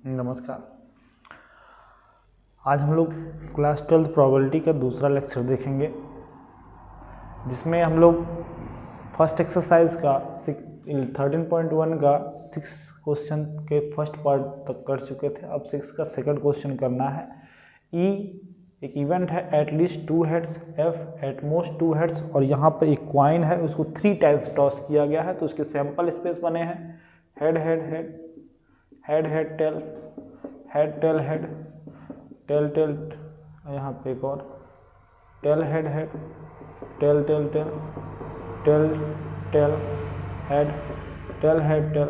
नमस्कार। आज हम लोग क्लास 12 प्रोबेबिलिटी का दूसरा लेक्चर देखेंगे, जिसमें हम लोग फर्स्ट एक्सरसाइज का 13.1 का 6 क्वेश्चन के फर्स्ट पार्ट तक कर चुके थे। अब 6 का सेकंड क्वेश्चन करना है। ई एक इवेंट है, at least 2 heads, F at most 2 heads, और यहाँ पर एक क्वाइन है, उसको 3 टाइम्स टॉस किया गया है। तो उसके सैंपल स्पेस बने हैं head head head head head tail head tail head tail tail, यहाँ पे एक और tail head head tail tail tail tail tail head tail head tail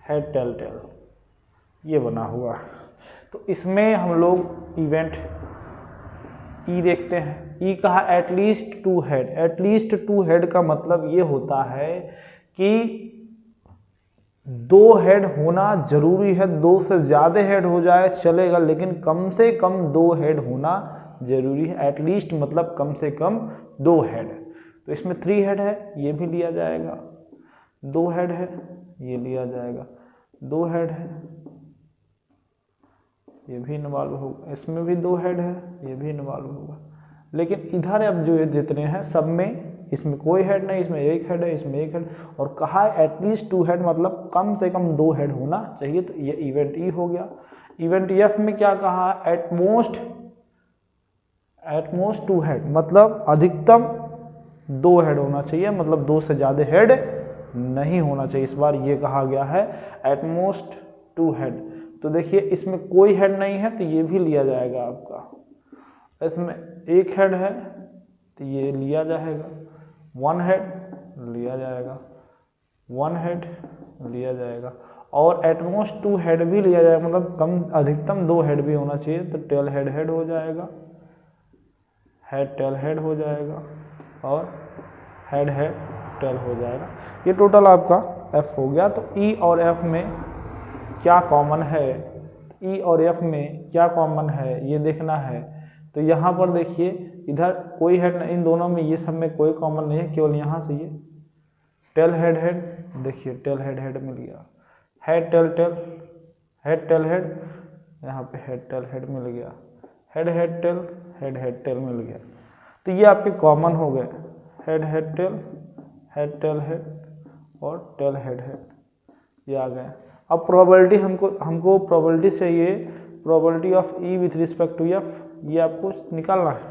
head tail tail, ये बना हुआ है। तो इसमें हम लोग इवेंट ई देखते हैं। ई कहा एटलीस्ट 2 हेड। एटलीस्ट 2 हेड का मतलब ये होता है कि 2 हेड होना जरूरी है। 2 से ज़्यादा हेड हो जाए चलेगा, लेकिन कम से कम 2 हेड होना जरूरी है। एटलीस्ट मतलब कम से कम 2 हेड। तो इसमें 3 हेड है, ये भी लिया जाएगा। 2 हेड है, ये लिया जाएगा। 2 हेड है, ये भी इन्वॉल्व होगा। इसमें भी 2 हेड है, ये भी इन्वॉल्व होगा। लेकिन इधर अब जो जितने हैं सब में, इसमें कोई हेड नहीं, इसमें एक हेड है, इसमें एक हेड, और कहा है एटलीस्ट 2 हेड मतलब कम से कम 2 हेड होना चाहिए। तो ये इवेंट ई हो गया। इवेंट एफ में क्या कहा, एटमोस्ट 2 हेड मतलब अधिकतम 2 हेड होना चाहिए, मतलब 2 से ज़्यादा हेड नहीं होना चाहिए। इस बार ये कहा गया है एटमोस्ट 2 हेड। तो देखिए इसमें कोई हेड नहीं है, तो ये भी लिया जाएगा आपका। इसमें एक हेड है, तो ये लिया जाएगा। 1 हेड लिया जाएगा, 1 हेड लिया जाएगा, और एटमोस्ट 2 हेड भी लिया जाएगा, मतलब कम अधिकतम 2 हेड भी होना चाहिए। तो टेल हेड हेड हो जाएगा, हेड टेल हेड हो जाएगा, और हेड हेड टेल हो जाएगा। ये टोटल आपका एफ हो गया। तो ई और एफ में क्या कॉमन है, ई और एफ में क्या कॉमन है ये देखना है। तो यहाँ पर देखिए इधर कोई हेड नहीं, इन दोनों में ये सब में कोई कॉमन नहीं है, केवल यहाँ से ये टेल हेड हेड, देखिए टेल हेड हेड मिल गया, head tail tail head tail head, यहाँ पे हेड टेल हेड मिल गया, हेड हेड टेल मिल गया। तो ये आपके कॉमन हो गए, हेड हेड टेल हेड और टेल हेड हेड, ये आ गए। अब प्रोबेबिलिटी हमको प्रोबेबिलिटी चाहिए, probability of E with respect to F, ये आपको निकालना है।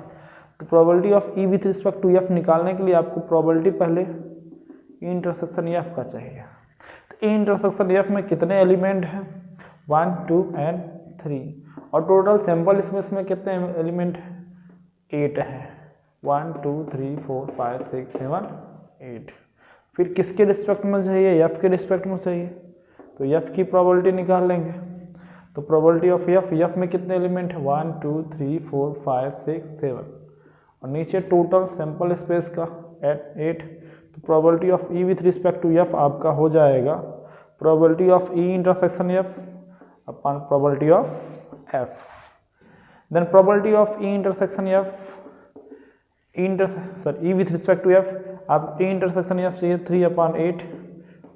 तो probability of E with respect to F निकालने के लिए आपको प्रोबेबिलिटी पहले ई इंटरसेक्शन एफ का चाहिए। तो ई इंटरसेक्शन एफ में कितने एलिमेंट हैं, 1 2 एंड 3, और टोटल सैंपल स्पेस में कितने एलिमेंट हैं, 8 है। 1 2 3 4 5 6 7 8। फिर किसके रिस्पेक्ट में चाहिए, एफ के रिस्पेक्ट में चाहिए, तो एफ की प्रोबेबिलिटी निकाल लेंगे। तो प्रोबेबिलिटी ऑफ एफ में कितने एलिमेंट है, 1 2 3 4 5 6 7, और नीचे टोटल सैंपल स्पेस का 8। तो probability of E with respect to F आपका हो जाएगा probability of E intersection F upon probability of F. Then probability of E intersection F E with respect to F, आप E intersection F से 3/8,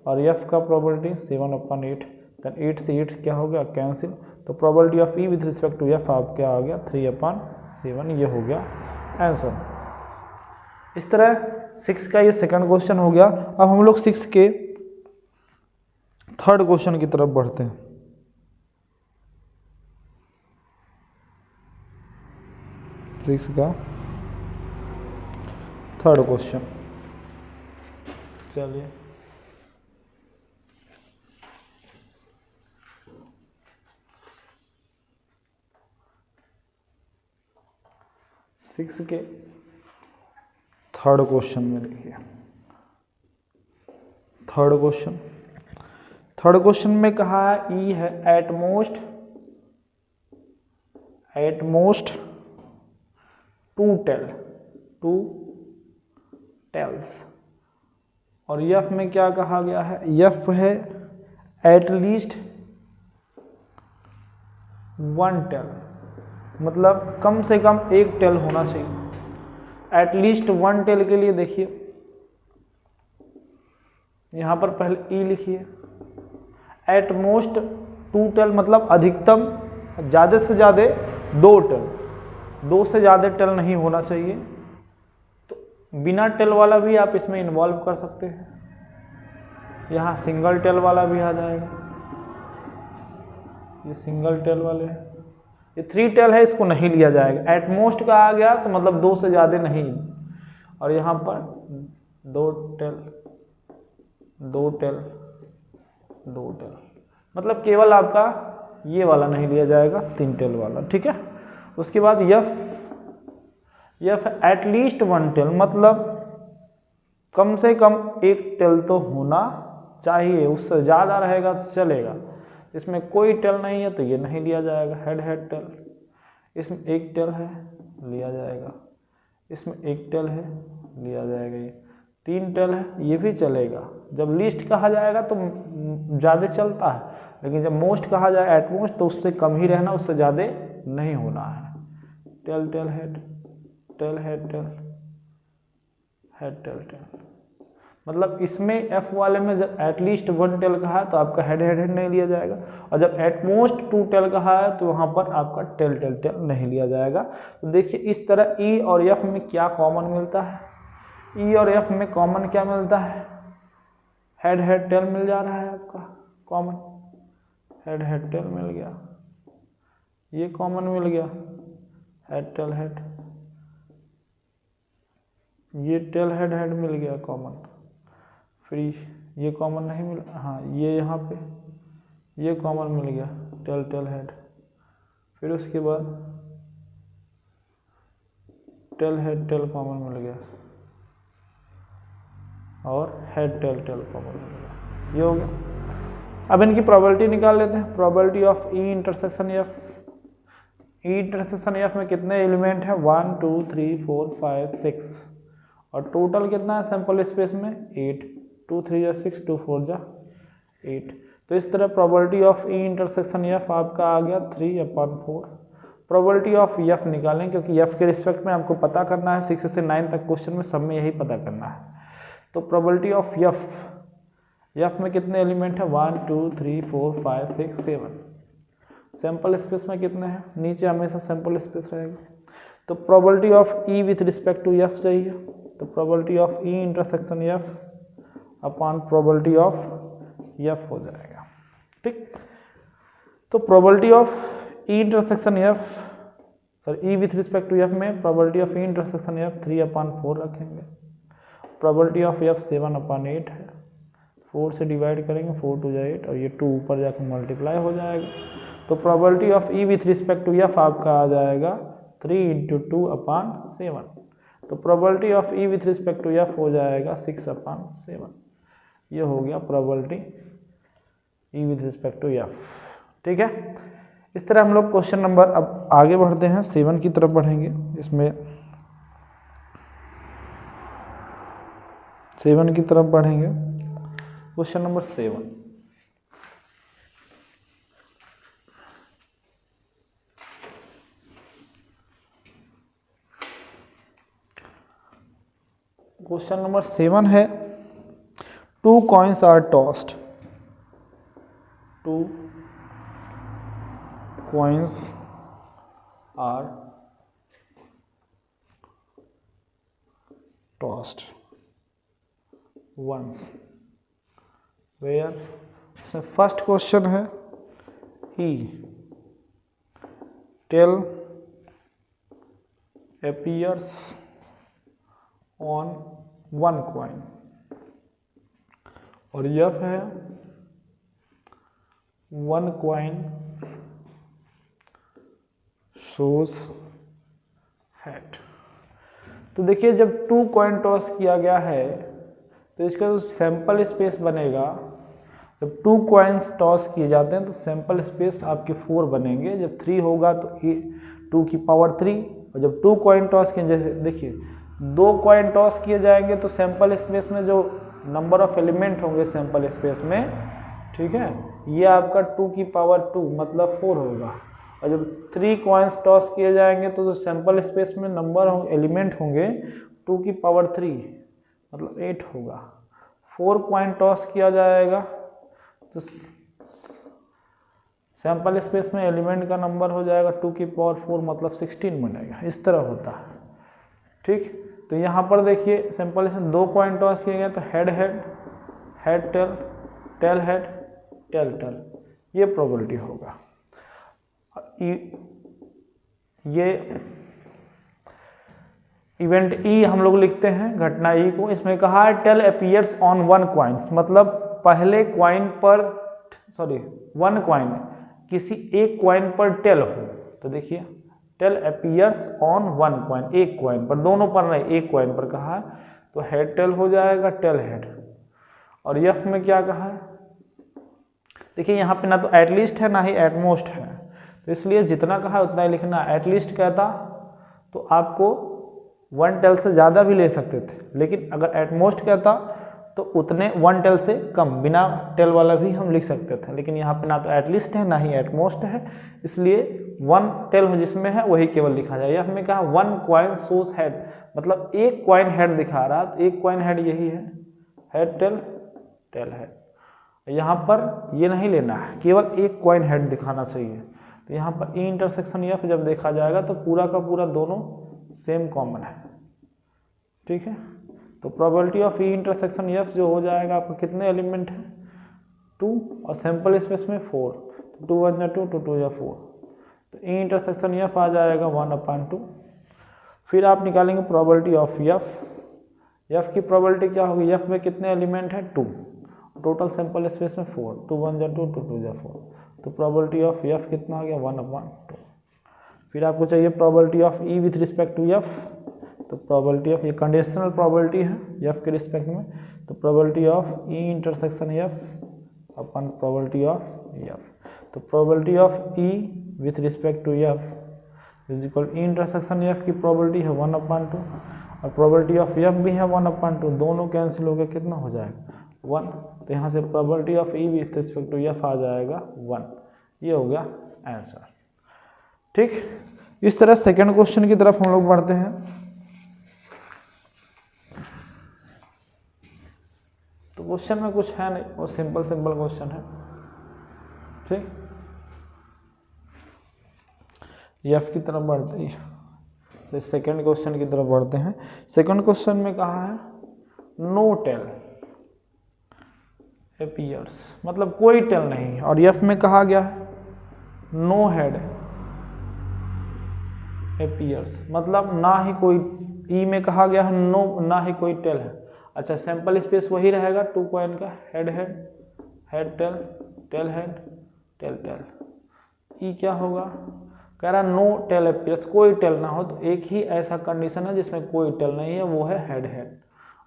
और F का probability 7/8। Then 8 से 8 क्या हो गया, कैंसिल। तो probability of E with respect to F आप क्या आ गया, 3/7, ये हो गया आंसर। इस तरह 6 का ये सेकंड क्वेश्चन हो गया। अब हम लोग 6 के थर्ड क्वेश्चन की तरफ बढ़ते हैं। सिक्स का थर्ड क्वेश्चन, चलिए सिक्स के थर्ड क्वेश्चन में देखिए, थर्ड क्वेश्चन में कहा है ई है एटमोस्ट 2 टेल्स, और एफ में क्या कहा गया है, एफ है एटलीस्ट 1 टेल, मतलब कम से कम 1 टेल होना चाहिए। एटलीस्ट 1 टेल के लिए देखिए यहाँ पर पहले ई लिखिए, एटमोस्ट 2 टेल मतलब अधिकतम ज़्यादा से ज़्यादा 2 टेल, 2 से ज़्यादा टेल नहीं होना चाहिए। तो बिना टेल वाला भी आप इसमें इन्वॉल्व कर सकते हैं, यहाँ सिंगल टेल वाला भी आ जाएगा, ये सिंगल टेल वाले हैं, ये 3 टेल है, इसको नहीं लिया जाएगा। एट मोस्ट का आ गया तो मतलब 2 से ज़्यादा नहीं, और यहाँ पर 2 टेल 2 टेल 2 टेल, मतलब केवल आपका ये वाला नहीं लिया जाएगा, 3 टेल वाला, ठीक है। उसके बाद यफ एटलीस्ट 1 टेल, मतलब कम से कम 1 टेल तो होना चाहिए, उससे ज़्यादा रहेगा तो चलेगा। इसमें कोई टेल नहीं है तो ये नहीं लिया जाएगा। हेड टेल, इसमें 1 टेल है, लिया जाएगा। इसमें 1 टेल है, लिया जाएगा। ये 3 टेल है, ये भी चलेगा। जब लिस्ट कहा जाएगा तो ज़्यादा चलता है, लेकिन जब मोस्ट कहा जाए एट मोस्ट तो उससे कम ही रहना, उससे ज़्यादा नहीं होना है। Tail tail head tail head tail head tail tail, मतलब इसमें एफ वाले में जब एटलीस्ट 1 टेल कहा है तो आपका हेड हेड हेड नहीं लिया जाएगा, और जब एट मोस्ट 2 टेल कहा है तो वहाँ पर आपका टेल टेल टेल नहीं लिया जाएगा। तो देखिए इस तरह ई और एफ में क्या कॉमन मिलता है, ई और एफ में कॉमन क्या मिलता है, हेड हेड टेल मिल जा रहा है आपका कॉमन, हेड हेड टेल मिल गया, ये कॉमन मिल गया, हेड टेल हेड, ये टेल हेड हेड मिल गया कॉमन। फिर ये कॉमन नहीं मिला, हाँ ये यहाँ पे ये कॉमन मिल गया, टेल टेल हेड। फिर उसके बाद टेल हेड टेल कॉमन मिल गया, और हेड टेल टेल कॉमन मिल गया, ये हो गया। अब इनकी प्रोबेबिलिटी निकाल लेते हैं। Probability of E intersection F, E intersection F में कितने एलिमेंट हैं, 1 2 3 4 5 6, और टोटल कितना है सैंपल स्पेस में 8, 2 3 या 6, 2 4 जा 8। तो इस तरह probability of E intersection F आपका आ गया 3/4। प्रोबेबिलिटी ऑफ एफ निकालें, क्योंकि एफ के रिस्पेक्ट में आपको पता करना है, 6 से 9 तक क्वेश्चन में सब में यही पता करना है। तो प्रोबेबिलिटी ऑफ एफ में कितने एलिमेंट है, 1 2 3 4 5 6 7। सैंपल स्पेस में कितने हैं, नीचे हमेशा सैंपल स्पेस रहेगा। तो probability of E with respect to F चाहिए, तो probability of E intersection F upon probability of F हो जाएगा, ठीक। तो probability of E intersection F, sorry E with respect to F में probability of E intersection F 3/4 रखेंगे। Probability of F 7/8 है, 4 से डिवाइड करेंगे, 4 2 8, और ये 2 ऊपर जाकर मल्टीप्लाई हो जाएगा। तो probability of E with respect to F आपका आ जाएगा 3 × 2/7। तो probability of E with respect to F हो जाएगा 6/7। ये हो गया probability E with respect to F, ठीक है। इस तरह हम लोग क्वेश्चन नंबर, अब आगे बढ़ते हैं 7 की तरफ बढ़ेंगे। इसमें 7 की तरफ बढ़ेंगे। क्वेश्चन नंबर 7, क्वेश्चन नंबर 7 है 2 coins are tossed, 2 coins are tossed once, where first question है he tell appears on 1 coin, और यह है 1 coin shows head। तो देखिए जब 2 कॉइन टॉस किया गया है तो इसका जो सैंपल स्पेस बनेगा, जब 2 कॉइन्स टॉस किए जाते हैं तो सैंपल स्पेस आपके 4 बनेंगे। जब 3 होगा तो 2 की पावर 3, और जब 2 कॉइन टॉस किए, जैसे देखिए 2 कॉइन टॉस किए जाएंगे तो सैंपल स्पेस में जो नंबर ऑफ एलिमेंट होंगे सैंपल स्पेस में, ठीक है, ये आपका 2 की पावर 2 मतलब 4 होगा। और जब 3 कॉइन्स टॉस किए जाएंगे तो जो सैंपल स्पेस में नंबर एलिमेंट होंगे 2 की पावर 3 मतलब 8 होगा। 4 कॉइन टॉस किया जाएगा तो सैंपल स्पेस में एलिमेंट का नंबर हो जाएगा 2 की पावर 4 मतलब 16 बनेगा, इस तरह होता है। ठीक, तो यहाँ पर देखिए सैंपल स्पेस 2 कॉइन टॉस किए गए तो head head, head tail, tail head, tail tail, ये प्रोबेबिलिटी होगा। ये इवेंट ई हम लोग लिखते हैं, घटना ई को। इसमें कहा है टेल अपीयर्स ऑन 1 कॉइन्स, मतलब पहले क्वाइन पर, सॉरी 1 कॉइन, किसी एक क्वाइन पर टेल हो। तो देखिए टेल अपीयर्स ऑन 1 कॉइन, एक क्वाइन पर, दोनों पर नहीं, एक क्वाइन पर कहा है, तो हेड टेल हो जाएगा, टेल हेड। और यफ में क्या कहा है, देखिए यहाँ पे ना तो एटलीस्ट है ना ही एटमोस्ट है, तो इसलिए जितना कहा उतना ही लिखना। एटलीस्ट कहता तो आपको 1 टेल से ज़्यादा भी ले सकते थे, लेकिन अगर एटमोस्ट कहता तो उतने 1 टेल से कम, बिना टेल वाला भी हम लिख सकते थे, लेकिन यहाँ पे ना तो एटलीस्ट है ना ही एटमोस्ट है, इसलिए 1 टेल जिसमें है वही केवल लिखा जाए। यह हमें कहा 1 कॉइन सोज हेड, मतलब एक कॉइन हेड दिखा रहा, तो एक कॉइन हेड यही है, हेड टेल, टेल हेड। यहाँ पर ये नहीं लेना है, केवल एक कॉइन हेड दिखाना चाहिए। तो यहाँ पर ई इंटरसेक्शन एफ जब देखा जाएगा तो पूरा का पूरा दोनों सेम कॉमन है। ठीक है, तो probability of E intersection F जो हो जाएगा आपका, कितने एलिमेंट है 2 और सैंपल स्पेस में 4, तो 2 1 2 2 2 4, तो ई इंटरसेक्शन एफ आ जाएगा 1/2। फिर आप निकालेंगे प्रोबेबिलिटी ऑफ एफ। एफ की प्रोबेबिलिटी क्या होगी, एफ में कितने एलिमेंट है 2, टोटल सैंपल स्पेस में 4, 2 1 2 2 2 4, तो प्रोबेबिलिटी ऑफ एफ कितना आ गया 1/2। फिर आपको चाहिए probability of E with respect to F, तो प्रोबेबिलिटी ऑफ, ये कंडीशनल प्रोबेबिलिटी है एफ के रिस्पेक्ट में, तो probability of E intersection F upon probability of F, तो probability of E with respect to F is equal E intersection F की probability है 1/2 और प्रोबेबिलिटी ऑफ एफ भी है 1/2, दोनों कैंसिल हो गए, कितना हो जाएगा 1, तो यहाँ से probability of E with respect to F आ जाएगा 1। ये हो गया आंसर। ठीक, इस तरह सेकंड क्वेश्चन की तरफ हम लोग बढ़ते हैं। तो क्वेश्चन में कुछ है नहीं, वो सिंपल क्वेश्चन है। ठीक, एफ की तरफ बढ़ते हैं, तो सेकंड क्वेश्चन की तरफ बढ़ते हैं। सेकंड क्वेश्चन में कहा है नो टेल अपीयर्स, मतलब कोई टेल नहीं, और एफ में कहा गया है नो हेड अपीयर्स, मतलब ना ही कोई, ई में कहा गया है नो, ना ही कोई टेल है। अच्छा, सैंपल स्पेस वही रहेगा 2 कॉइन का, head head, head tail, tail head, tail tail. E क्या होगा, कह रहा नो टेल अपीयर्स, कोई टेल ना हो, तो एक ही ऐसा कंडीशन है जिसमें कोई टेल नहीं है, वो है हेड हेड,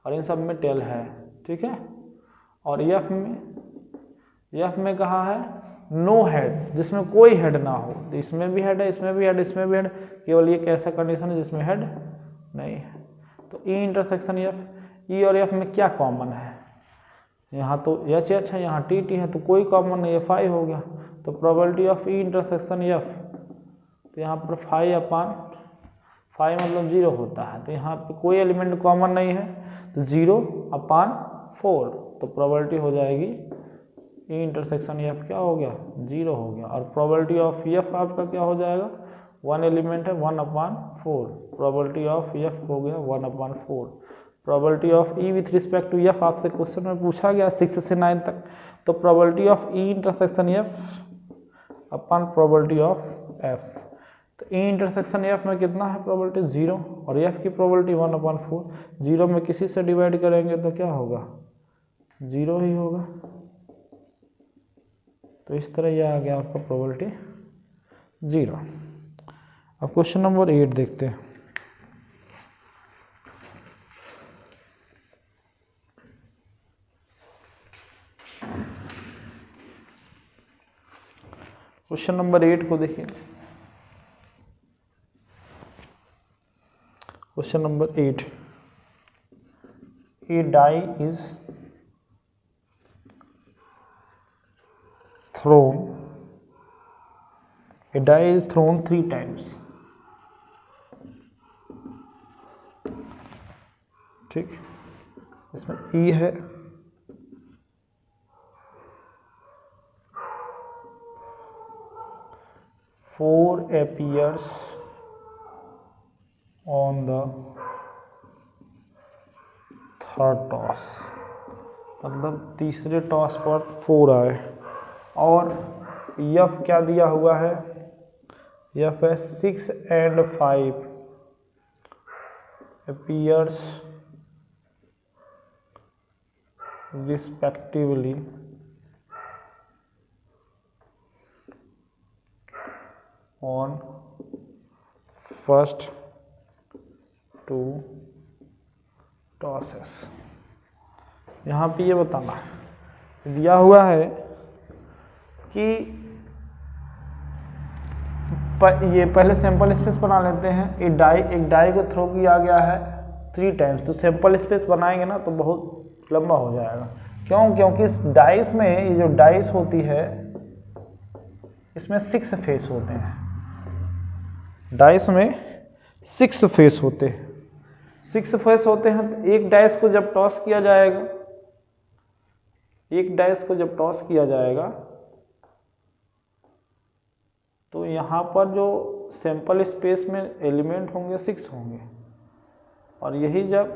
और इन सब में टेल है। ठीक है, और एफ में कहा है नो हेड, जिसमें कोई हेड ना हो, तो इसमें भी हेड है, इसमें भी हेड, इसमें भी हेड, केवल ये कैसा कंडीशन है जिसमें हेड नहीं है। तो ई इंटरसेक्शन एफ, ई और एफ में क्या कॉमन है, यहाँ तो एच एच है, यहाँ टी टी है, तो कोई कॉमन नहीं है, फाई हो गया। तो probability of E intersection F, तो यहाँ पर 5/5 मतलब 0 होता है, तो यहाँ पे कोई एलिमेंट कॉमन नहीं है, तो 0/4, तो प्रोबेबिलिटी हो जाएगी ई इंटरसेक्शन एफ क्या हो गया 0 हो गया। और प्रोबेबिलिटी ऑफ एफ आपका क्या हो जाएगा, 1 एलिमेंट है 1/4, प्रोबेबिलिटी ऑफ एफ हो गया 1/4। Probability of E with respect to F आपसे क्वेश्चन में पूछा गया 6 से 9 तक, तो probability of E intersection F upon probability of F, तो ई इंटरसेक्शन एफ में कितना है प्रोबेबिलिटी 0, और एफ की प्रोबेबिलिटी 1/4, 0 में किसी से डिवाइड करेंगे तो क्या होगा 0 ही होगा। तो इस तरह यह आ गया आपका प्रोबेबिलिटी 0। अब क्वेश्चन नंबर 8 देखते हैं। क्वेश्चन नंबर 8 को देखिए। Question number 8, a die is thrown, a die is thrown 3 times। ठीक, इसमें ई है, 4 appears on the third toss, मतलब तीसरे टॉस पर 4 आए। और यफ क्या दिया हुआ है, यफ है 6 and 5 appears respectively on first 2 tosses। यहाँ पे ये बताना है, दिया हुआ है कि ये पहले सैंपल स्पेस बना लेते हैं। एक डाई को थ्रो किया गया है 3 टाइम्स, तो सैंपल स्पेस बनाएंगे ना तो बहुत लंबा हो जाएगा। क्यों? क्योंकि इस डाइस में, ये जो डाइस होती है इसमें 6 फेस होते हैं, डाइस में 6 फेस होते हैं। 6 फेस होते हैं तो एक डाइस को जब टॉस किया जाएगा, एक डाइस को जब टॉस किया जाएगा तो यहाँ पर जो सैंपल स्पेस में एलिमेंट होंगे 6 होंगे, और यही जब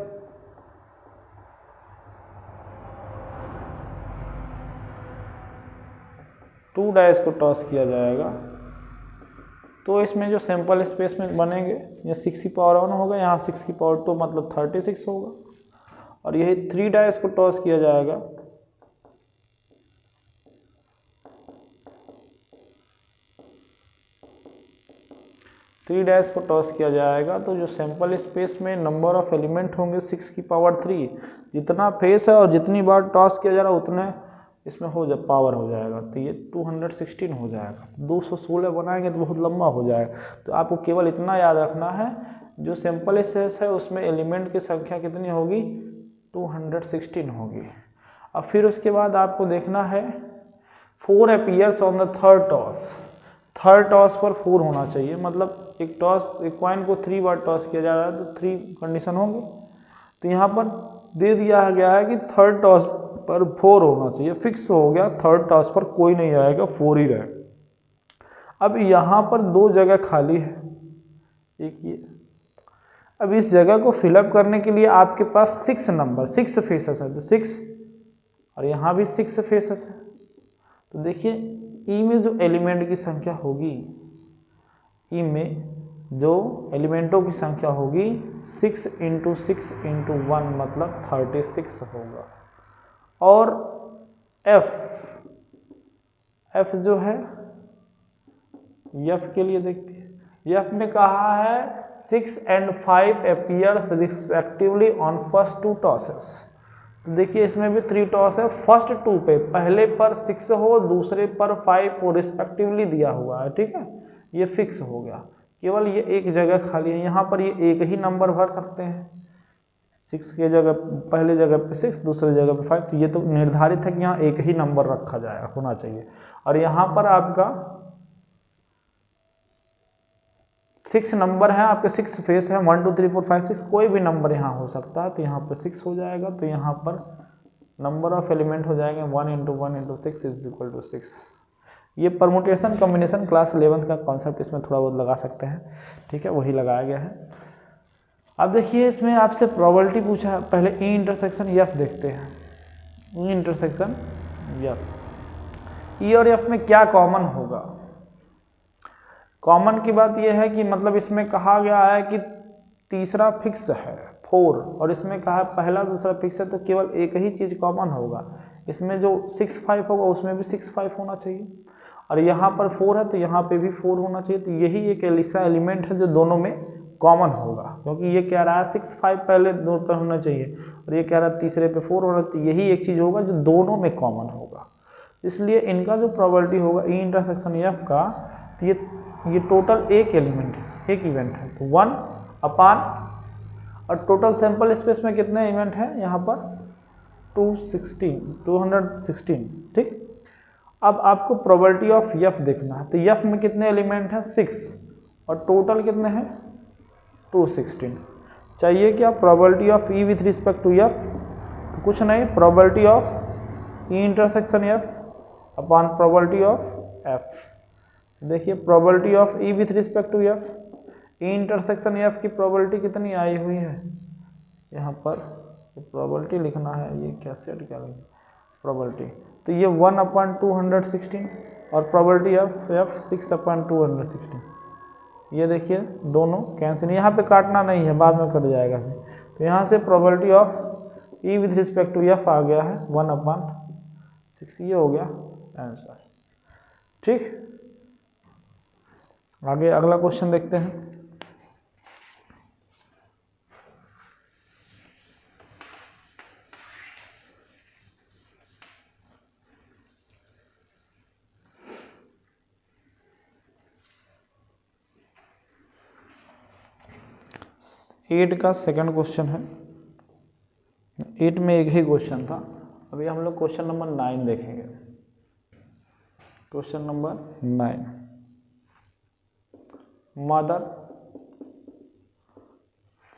टू डाइस को टॉस किया जाएगा तो इसमें जो सैंपल स्पेस में बनेंगे, ये 6 की पावर 1 होगा, यहाँ 6 की पावर 2 मतलब 36 होगा। और यही 3 डाइस को टॉस किया जाएगा तो जो सैंपल स्पेस में नंबर ऑफ एलिमेंट होंगे 6 की पावर 3, जितना फेस है और जितनी बार टॉस किया जा रहा है उतने इसमें पावर हो जाएगा, तो ये 216 हो जाएगा। 216 बनाएंगे तो बहुत लंबा हो जाएगा, तो आपको केवल इतना याद रखना है, जो सैंपल स्पेस है उसमें एलिमेंट की संख्या कितनी होगी, 216 होगी। अब फिर उसके बाद आपको देखना है 4 appears on the third toss. Third toss पर 4 होना चाहिए, मतलब एक कॉइन को 3 बार टॉस किया जा रहा है तो 3 कंडीशन होंगे। तो यहाँ पर दे दिया गया है कि थर्ड टॉस पर 4 होना चाहिए, फिक्स हो गया, थर्ड टॉस पर कोई नहीं आएगा, 4 ही रहे। अब यहाँ पर 2 जगह खाली है, एक ये। अब इस जगह को फिलअप करने के लिए आपके पास 6 फेसेस है, तो 6, और यहाँ भी 6 फेसेस है। तो देखिए ई में जो एलिमेंट की संख्या होगी, ई में जो एलिमेंटों की संख्या होगी 6 × 6 × 1 मतलब 36 होगा। और एफ जो है, एफ के लिए देखते हैं, एफ में कहा है 6 and 5 appears respectively on first 2 tosses। तो देखिए इसमें भी 3 टॉस है, फर्स्ट 2 पे, पहले पर 6 हो, दूसरे पर 5 हो, रिस्पेक्टिवली दिया हुआ है, ठीक है, ये फिक्स हो गया। केवल ये एक जगह खाली है, यहाँ पर ये एक ही नंबर भर सकते हैं, 6 के जगह, पहले जगह पे 6, दूसरे जगह पे 5, तो ये तो निर्धारित है कि यहाँ एक ही नंबर रखा जाएगा, होना चाहिए। और यहाँ पर आपका 6 नंबर है, आपके 6 फेस है, 1 2 3 4 5 6, कोई भी नंबर यहाँ हो सकता है, तो यहाँ पर 6 हो जाएगा। तो यहाँ पर नंबर ऑफ एलिमेंट हो जाएंगे 1 × 1 × 6 = 6। ये परमुटेशन कॉम्बिनेशन क्लास 11 का कॉन्सेप्ट इसमें थोड़ा बहुत लगा सकते हैं, ठीक है, वही लगाया गया है। अब देखिए इसमें आपसे प्रोबेबिलिटी पूछा है, पहले ई इंटरसेक्शन एफ देखते हैं। ई इंटरसेक्शन एफ, ई और एफ में क्या कॉमन होगा? कॉमन की बात यह है कि मतलब इसमें कहा गया है कि तीसरा फिक्स है 4, और इसमें कहा है पहला दूसरा फिक्स है, तो केवल एक ही चीज़ कॉमन होगा। इसमें जो 6 5 होगा उसमें भी 6 5 होना चाहिए, और यहाँ पर 4 है तो यहाँ पे भी 4 होना चाहिए। तो यही एक ऐसा एलिमेंट है जो दोनों में कॉमन होगा, क्योंकि ये कह रहा है 6 5 पहले दो पर होना चाहिए और ये कह रहा है तीसरे पे 4 होना, तो यही एक चीज़ होगा जो दोनों में कॉमन होगा। इसलिए इनका जो प्रोबेबिलिटी होगा ई इंटरसेक्शन एफ का, तो ये टोटल एक एलिमेंट है, एक इवेंट है, तो 1 अपान, और टोटल सैंपल स्पेस में कितने इवेंट हैं यहाँ पर 216, ठीक। अब आपको प्रोबेबिलिटी ऑफ एफ देखना है, तो एफ में कितने एलिमेंट हैं 6 और टोटल कितने हैं 216। चाहिए क्या probability of E with respect to F, तो कुछ नहीं, probability of E intersection F upon probability of F. देखिए probability of E with respect to F, E intersection F की प्रोबेबिलिटी कितनी आई हुई है, यहाँ पर प्रोबेबिलिटी लिखना है, ये क्या सेट क्या लिखना प्रोबेबिलिटी, तो ये 1/216 और प्रोबेबिलिटी ऑफ एफ 6/216। ये देखिए दोनों कैंसिल, यहाँ पे काटना नहीं है, बाद में कट जाएगा। तो यहाँ से probability of E with respect to F आ गया है 1/6, ये हो गया आंसर। ठीक, आगे अगला क्वेश्चन देखते हैं। एट का सेकंड क्वेश्चन है। 8 में एक ही क्वेश्चन था, अभी हम लोग क्वेश्चन नंबर 9 देखेंगे। Question number 9, mother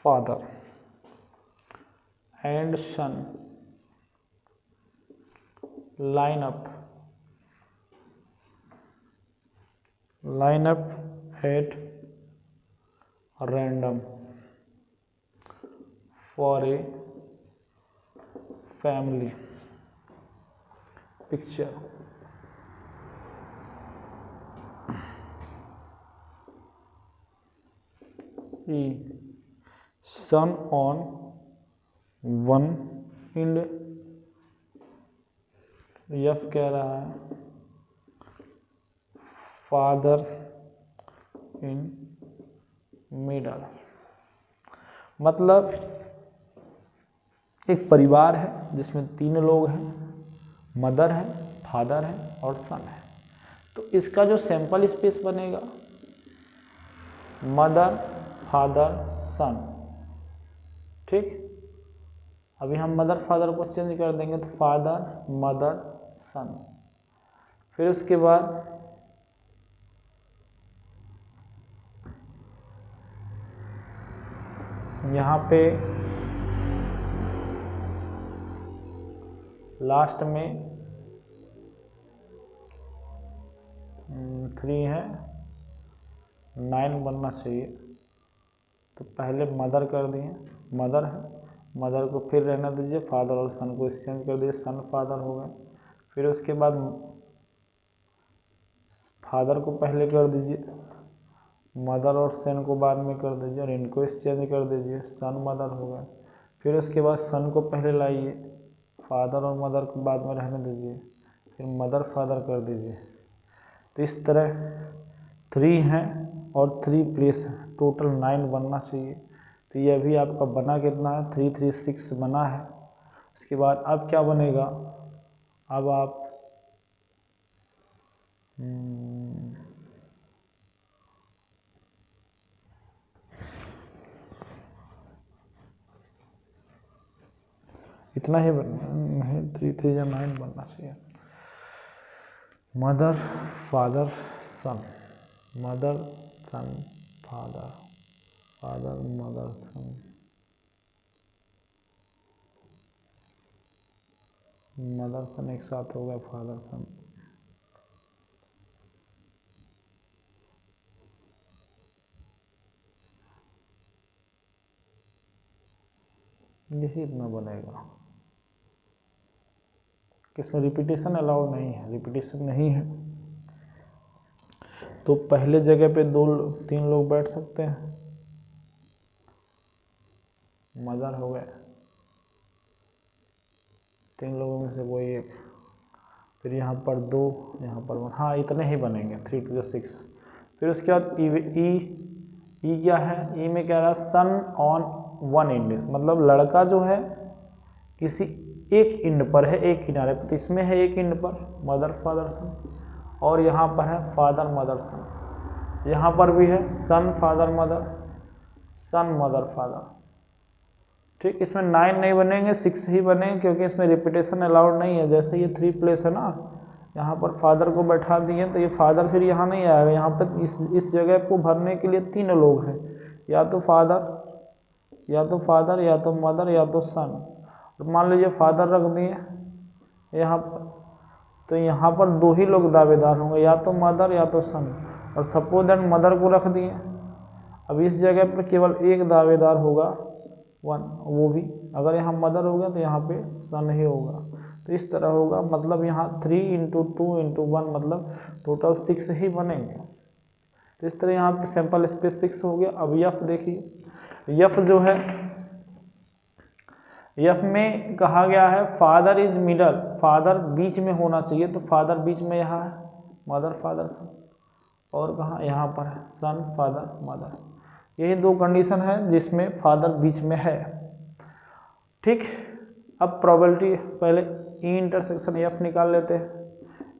father and son line up at random for a family picture. E. Son on one end, F कह रहा है father in मिडल। मतलब एक परिवार है जिसमें 3 लोग हैं, मदर है, फादर है और सन है। तो इसका जो सैंपल स्पेस बनेगा मदर फादर सन। ठीक, अभी हम मदर फादर को चेंज कर देंगे तो फादर मदर सन। फिर उसके बाद यहाँ पे लास्ट में 3 है, 9 बनना चाहिए। तो पहले मदर कर दिए, मदर है, मदर को फिर रहना दीजिए, फादर और सन को एक्सचेंज कर दीजिए, सन फादर हो गए। फिर उसके बाद फादर को पहले कर दीजिए, मदर और सन को बाद में कर दीजिए और इनको एक्सचेंज कर दीजिए, सन मदर हो गए। फिर उसके बाद सन को पहले लाइए, फादर और मदर को बाद में रहने दीजिए, फिर मदर फादर कर दीजिए। तो इस तरह 3 हैं और 3 प्लेस है, टोटल 9 बनना चाहिए। तो ये अभी आपका बना कितना है, 3 3 6 बना है। उसके बाद अब क्या बनेगा, अब आप इतना ही नहीं, 3 3 या 9 बनना चाहिए। Mother father son, mother son father, father mother son, mother son एक साथ हो गया, फादर सन। यही इतना बनेगा। किसमें रिपीटेशन अलाउड नहीं है, रिपीटेशन नहीं है तो पहले जगह पे 2 3 लोग बैठ सकते हैं। मदर हो गए, 3 लोगों में से कोई एक, फिर यहाँ पर 2, यहाँ पर 1, हाँ इतने ही बनेंगे, 3 2 6। फिर उसके बाद ई क्या है, ई में क्या रहा, सन ऑन वन एंड, मतलब लड़का जो है किसी एक इंड पर है, एक किनारे पर, तो इसमें है एक इंड पर मदर फादर सन, और यहाँ पर है फादर मदर सन, यहाँ पर भी है सन father mother, son mother father. ठीक, इसमें 9 नहीं बनेंगे, 6 ही बनेंगे क्योंकि इसमें रिपीटेशन अलाउड नहीं है। जैसे ये 3 प्लेस है ना, यहाँ पर फादर को बैठा दिए तो ये फादर फिर यहाँ नहीं आएगा, यहाँ पर इस जगह को भरने के लिए 3 लोग हैं, या तो फादर या तो मदर या तो सन। और मान लीजिए फादर रख दिए यहाँ पर, तो यहाँ पर 2 ही लोग दावेदार होंगे, या तो मदर या तो सन। और सपोज दैट मदर को रख दिए। अब इस जगह पर केवल एक दावेदार होगा 1, वो भी अगर यहाँ मदर हो गया तो यहाँ पे सन ही होगा। तो इस तरह होगा, मतलब यहाँ 3 × 2 × 1 मतलब टोटल 6 ही बनेंगे। तो इस तरह यहाँ पे सैंपल स्पेस 6 हो गया। अब यफ देखिए, यफ जो है, यफ में कहा गया है फादर इज मिडल, फादर बीच में होना चाहिए, तो फादर बीच में यहाँ है, मदर फादर सन, और कहाँ यहाँ पर है सन फादर मदर। यही 2 कंडीशन है जिसमें फादर बीच में है। ठीक, अब प्रोबेबिलिटी पहले ई इंटरसेक्शन एफ निकाल लेते हैं।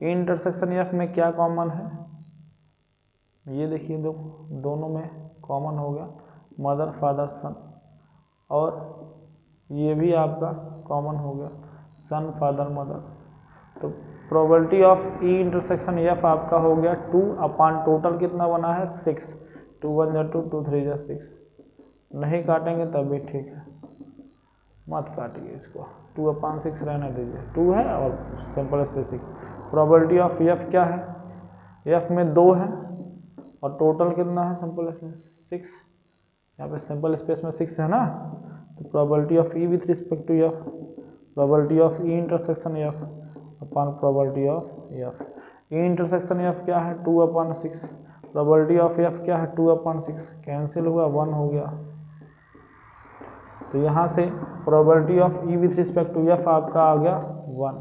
ई इंटरसेक्शन एफ में क्या कॉमन है, ये देखिए दोनों में कॉमन हो गया मदर फादर सन, और ये भी आपका कॉमन हो गया सन फादर मदर। तो probability of E intersection F आपका हो गया 2 अपॉन टोटल कितना बना है 6, 2 1 × 2 2 3 × 6। नहीं काटेंगे तब भी ठीक है, मत काटिए इसको, 2/6 रहने दीजिए, 2 है और simple space 6। Probability of F क्या है, एफ में 2 है और टोटल कितना है सिंपल स्पेस 6, यहाँ पे सिंपल स्पेस में 6 है ना। तो probability of E with respect to F, probability of E intersection F upon probability of F. E intersection F क्या है 2/6, प्रोबेबिलिटी ऑफ एफ क्या है 2/6, कैंसिल हुआ 1 हो गया। तो यहाँ से probability of E with respect to F आपका आ गया 1।